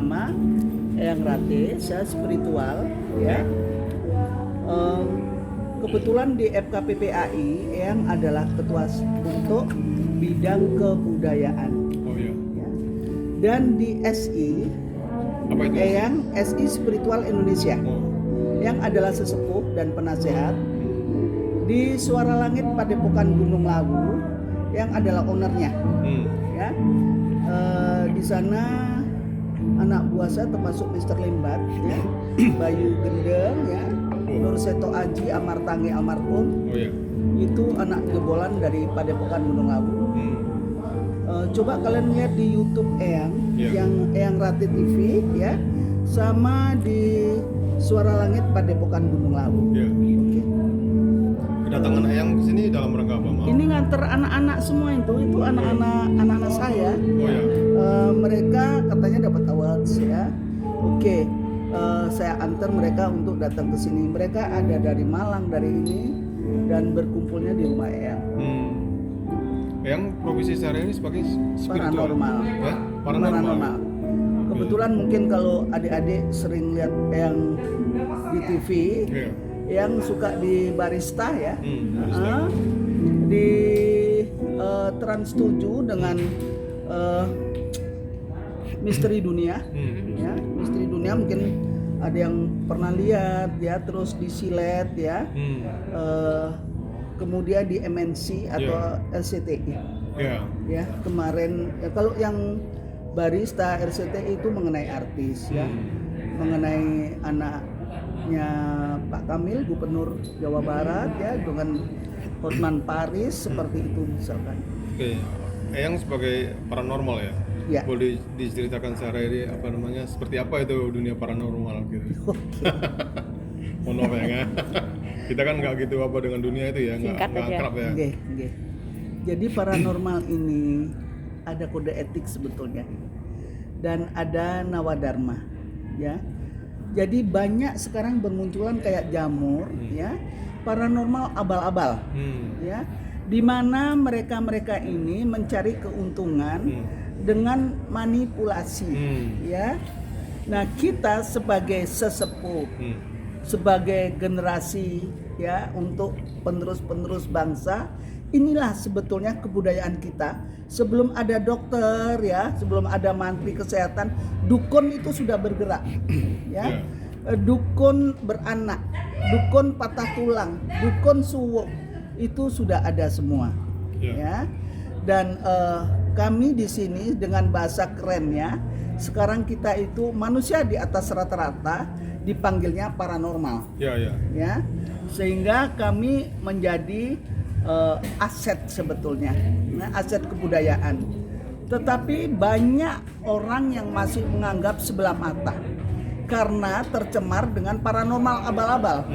nama Eyang Rate, saya spiritual ya. Kebetulan di FKPPAI Eyang adalah ketua untuk bidang kebudayaan. Oh iya. Ya. Dan di SI, Apa itu? Eyang SI Spiritual Indonesia, yang adalah sesepuh dan penasehat. Di Suara Langit Padepokan Gunung Lawu, yang adalah ownernya. Ya. Di sana anak buah saya termasuk Mr. Limbat, ya, Bayu Gendeng, ya, Nur Seto Aji, Amartangi Almarhum. Oh iya. Itu anak jebolan dari Padepokan Gunung Lawu. Coba kalian lihat di YouTube Eyang, yang Eyang Rate TV, ya, sama di Suara Langit Padepokan Gunung Lawu. Iya. Oke. Kedatangan Eyang ke sini dalam rangka apa, Maaf? Ini nganter anak-anak semua itu anak-anak saya. Oh ya. Mereka katanya dapat awards ya. Oke. Saya antar mereka untuk datang ke sini. Mereka ada dari Malang dari ini dan berkumpulnya di rumah Eyang. Eyang profesi sehari-hari sebagai spiritual. Paranormal. Ya? Paranormal. Kebetulan mungkin kalau adik-adik sering lihat Eyang di TV, Iya. yang suka di barista ya, Barista. di Trans 7 dengan Misteri Dunia, ya, Misteri Dunia mungkin ada yang pernah lihat ya, terus di Silet ya, kemudian di MNC atau RCTI, ya kemarin ya, kalau yang barista RCTI itu mengenai artis ya, mengenai anaknya Pak Kamil, Gubernur Jawa Barat ya, dengan Hotman Paris seperti itu misalkan. Oke. Eyang sebagai paranormal ya? Ya. Boleh diceritakan sehari-hari apa namanya, seperti apa itu dunia paranormal gitu? Mohon maaf ya, kita kan nggak gitu apa dengan dunia itu ya, nggak akrab ya. Oke. Jadi paranormal ini ada kode etik sebetulnya dan ada nawadharma ya. Jadi banyak sekarang bermunculan kayak jamur ya, paranormal abal-abal ya, di mana mereka ini mencari keuntungan dengan manipulasi ya. Nah, kita sebagai sesepuh, sebagai generasi ya, untuk penerus bangsa, inilah sebetulnya kebudayaan kita. Sebelum ada dokter ya, sebelum ada mantri kesehatan, dukun itu sudah bergerak ya. Dukun beranak, dukun patah tulang, dukun suwo, itu sudah ada semua ya. Dan kami di sini dengan bahasa kerennya, sekarang kita itu manusia di atas rata-rata dipanggilnya paranormal ya. Sehingga kami menjadi aset sebetulnya, aset kebudayaan. Tetapi banyak orang yang masih menganggap sebelah mata karena tercemar dengan paranormal abal-abal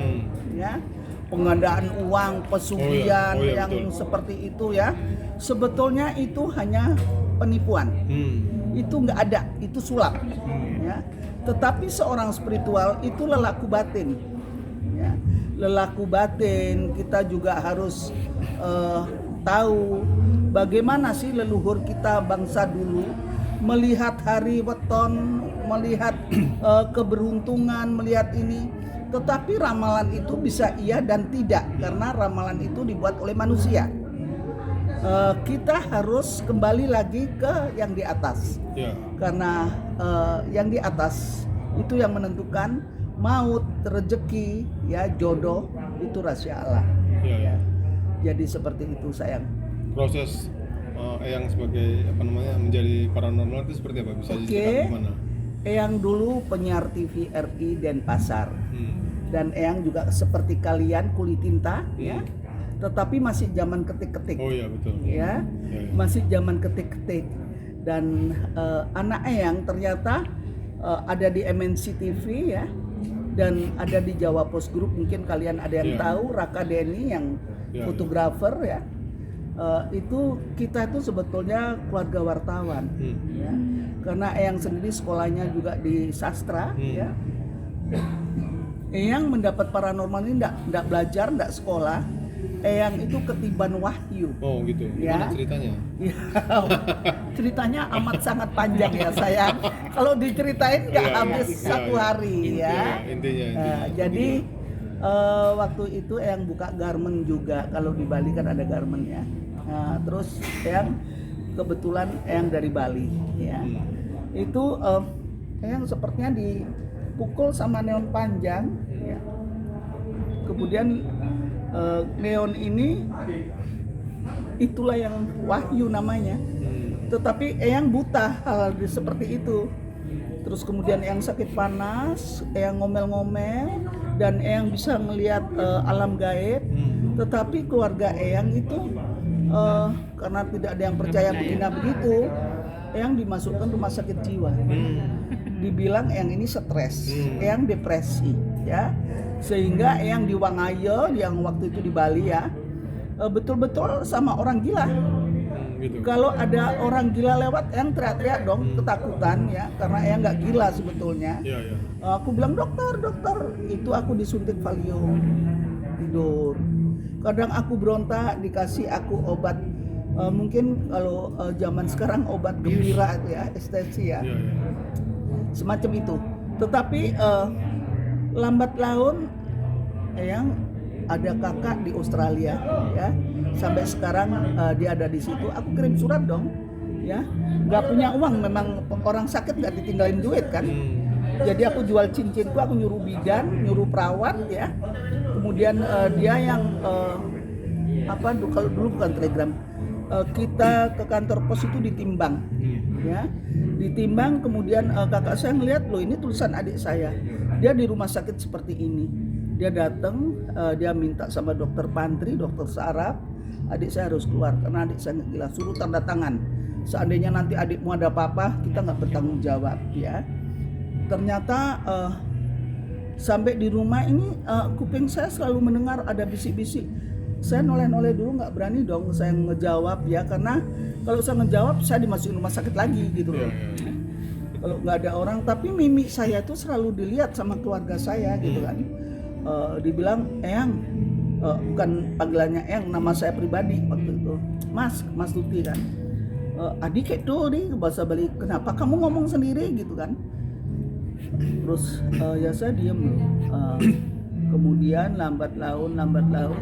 ya, penggandaan uang, pesugihan yang betul. Seperti itu ya. Sebetulnya itu hanya penipuan, itu nggak ada, itu sulap ya. Tetapi seorang spiritual itu lelaku batin ya. Lelaku batin, kita juga harus tahu bagaimana sih leluhur kita bangsa dulu melihat hari weton, melihat keberuntungan, melihat ini. Tetapi ramalan itu bisa iya dan tidak, karena ramalan itu dibuat oleh manusia. Kita harus kembali lagi ke yang di atas, karena yang di atas itu yang menentukan maut, rezeki, ya, jodoh, itu rahasia Allah. Ya. Jadi seperti itu sayang. Proses Eyang sebagai apa namanya menjadi paranormal itu seperti apa? Bisa diceritakan gimana? Eyang dulu penyiar TV RI Denpasar, dan Eyang juga seperti kalian kulit tinta, ya. Tetapi masih zaman ketik-ketik. Oh iya betul. Ya, masih zaman ketik-ketik. Dan anak Eyang ternyata ada di MNC TV ya, dan ada di Jawa Post Group, mungkin kalian ada yang tahu, Raka Denny yang fotografer ya. Itu kita itu sebetulnya keluarga wartawan ya. Karena Eyang sendiri sekolahnya juga di sastra ya. Eyang mendapat paranormal ini enggak belajar, enggak sekolah. Eyang itu ketiban wahyu. Oh gitu. Gimana ceritanya? Ya, ceritanya amat sangat panjang ya sayang. Kalau diceritain nggak Iya, habis iya, satu iya. hari ya. Intinya. Jadi waktu itu Eyang buka garment juga. Kalau di Bali kan ada garment ya. Nah, terus Eyang kebetulan Eyang dari Bali ya. Itu Eyang sepertinya dipukul sama neon panjang ya. Kemudian neon ini itulah yang wahyu namanya. Tetapi Eyang buta hal seperti itu. Terus kemudian Eyang sakit panas, Eyang ngomel-ngomel, dan Eyang bisa melihat alam gaib. Tetapi keluarga Eyang itu karena tidak ada yang percaya begitu, Eyang dimasukkan rumah sakit jiwa. Dibilang Eyang ini stres, Eyang depresi, ya. Sehingga Eyang di Wangayo yang waktu itu di Bali ya. Betul-betul sama orang gila. Gitu. Kalau ada orang gila lewat, Eyang teriak-teriak dong, ketakutan ya, karena Eyang nggak gila sebetulnya. Iya, iya. Aku bilang dokter, itu aku disuntik Valium, tidur. Kadang aku berontak, dikasih aku obat, mungkin kalau zaman sekarang obat gembira itu ya, ekstasi ya, Iya, iya. semacam itu. Tetapi lambat laun, Eyang ada kakak di Australia ya, sampai sekarang dia ada di situ. Aku kirim surat dong ya, nggak punya uang, memang orang sakit nggak ditinggalin duit kan. Jadi aku jual cincinku, aku nyuruh bidan, nyuruh perawat ya. Kemudian dia yang kalau dulu bukan telegram, kita ke kantor pos itu ditimbang ya, ditimbang. Kemudian kakak saya ngeliat, loh ini tulisan adik saya, dia di rumah sakit seperti ini. Dia datang, dia minta sama dokter Pantri, dokter saraf, adik saya harus keluar karena adik saya nggak gila, suruh tanda tangan. Seandainya nanti adikmu ada apa-apa, kita nggak bertanggung jawab ya. Ternyata sampai di rumah ini kuping saya selalu mendengar ada bisik-bisik. Saya noleh-noleh dulu, nggak berani dong saya ngejawab ya, karena kalau saya ngejawab saya dimasukin rumah sakit lagi gitu loh. Kalau nggak ada orang, tapi mimik saya itu selalu dilihat sama keluarga saya gitu kan. Dibilang Eyang, bukan panggilannya Eyang, nama saya pribadi waktu itu, Mas Tuti kan. Adik itu nih bahasa Bali, kenapa kamu ngomong sendiri gitu kan. Terus ya saya diem. Kemudian lambat laun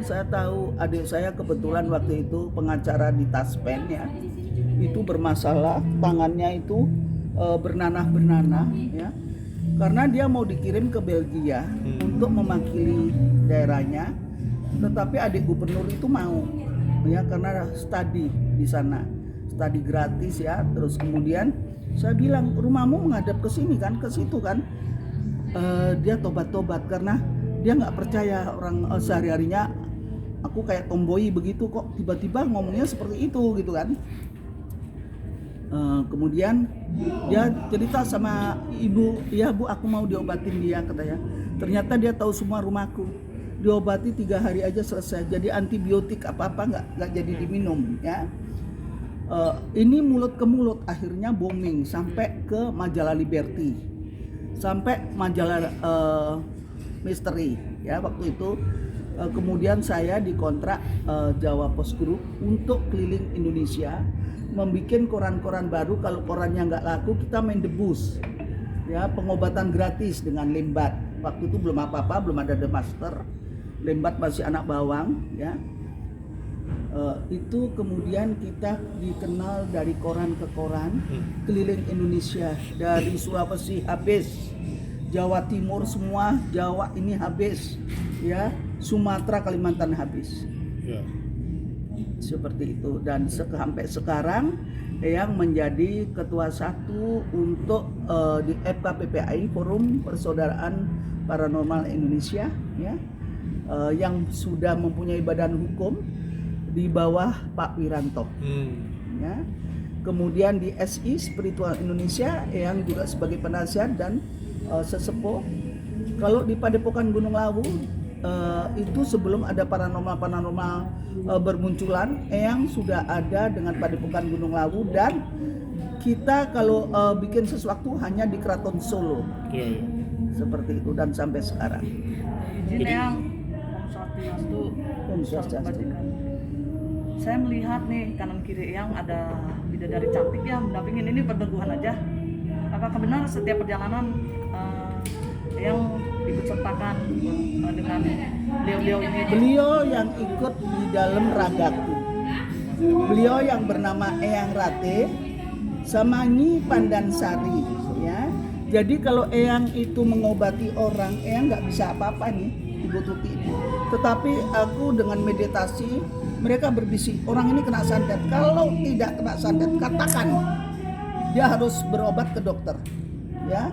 saya tahu adik saya kebetulan waktu itu pengacara di Taspen ya, itu bermasalah, tangannya itu bernanah ya, karena dia mau dikirim ke Belgia untuk mewakili daerahnya. Tetapi adik gubernur itu mau ya, karena studi di sana, studi gratis ya. Terus kemudian saya bilang, rumahmu menghadap ke sini kan, ke situ kan. Dia tobat-tobat karena dia nggak percaya orang sehari-harinya aku kayak tomboy begitu, kok tiba-tiba ngomongnya seperti itu gitu kan. Kemudian dia cerita sama ibu, ya bu aku mau diobatin dia katanya. Ternyata dia tahu semua rumahku, diobati 3 hari aja selesai. Jadi antibiotik apa-apa nggak jadi diminum ya. Ini mulut ke mulut, akhirnya booming sampai ke majalah Liberty, sampai majalah Misteri ya waktu itu. Kemudian saya dikontrak Jawa Post Group untuk keliling Indonesia, membuat koran-koran baru. Kalau korannya nggak laku, kita main debus ya, pengobatan gratis dengan lembat. Waktu itu belum apa-apa, belum ada The Master, lembat masih anak bawang ya. Itu kemudian kita dikenal dari koran ke koran, keliling Indonesia, dari Sulawesi habis, Jawa Timur semua, Jawa ini habis ya, Sumatera, Kalimantan habis ya. Seperti itu. Dan sampai sekarang yang menjadi ketua 1 untuk di FKPPI, Forum Persaudaraan Paranormal Indonesia ya, yang sudah mempunyai badan hukum di bawah Pak Wiranto ya. Kemudian di SI Spiritual Indonesia yang juga sebagai penasihat dan sesepuh. Kalau di Padepokan Gunung Lawu itu sebelum ada paranormal bermunculan, yang sudah ada dengan Padepokan Gunung Lawu. Dan kita kalau bikin sesuatu hanya di Keraton Solo ya. Seperti itu, dan sampai sekarang. Izin yang Om Swastiastu. saya melihat nih kanan kiri yang ada bidadari cantik ya mendampingin, ini berteguhan aja. Apakah benar setiap perjalanan yang ikut sertakan dengan beliau-beliau ini? Beliau yang ikut di dalam ragaku. Beliau yang bernama Eyang Rate sama Nyi Pandansari ya. Jadi kalau Eyang itu mengobati orang, Eyang nggak bisa apa-apa nih Ibu Tuti. Tetapi aku dengan meditasi, mereka berbisik, orang ini kena santet. Kalau tidak kena santet, katakan dia harus berobat ke dokter. Ya,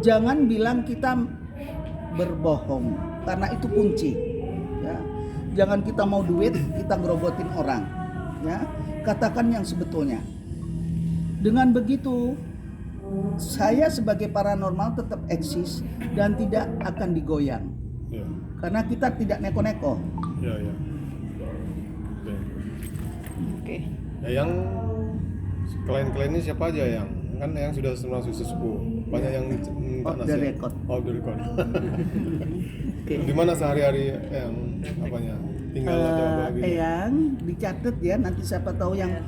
jangan bilang kita berbohong, karena itu kunci. Ya, jangan kita mau duit, kita ngerobotin orang. Ya, katakan yang sebetulnya. Dengan begitu, saya sebagai paranormal tetap eksis dan tidak akan digoyang. Ya. Karena kita tidak neko-neko. Ya, ya. Oke. Oke. Ya, yang klien-klien ini siapa aja yang? Kan yang sudah termasuk sesepuh. Banyak yang minta Off the nasihat. record. Off the record. Oke. Di mana sehari-hari yang apanya? Tinggal atau apa gitu? Eyang dicatat ya, nanti siapa tahu yang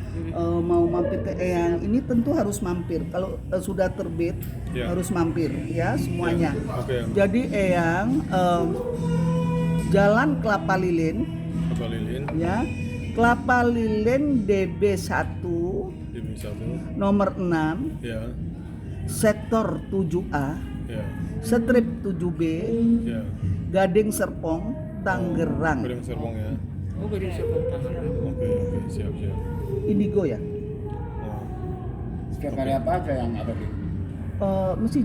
mau mampir ke Eyang ini tentu harus mampir. Kalau sudah terbit Ya. harus mampir ya semuanya. Ya, oke. Jadi Eyang Jalan Kelapa Lilin Apa Lilin? ya. Kelapa Lilin DB1 Di satu. nomor 6 Ya. sektor 7A Ya. strip 7B Ya. Gading Serpong Tangerang. Gedung Serpong ya. Oh, Gading Serpong Tangerang. Oke, siap. Indigo ya. Oh. Setiap hari apa aja yang ada di Mesti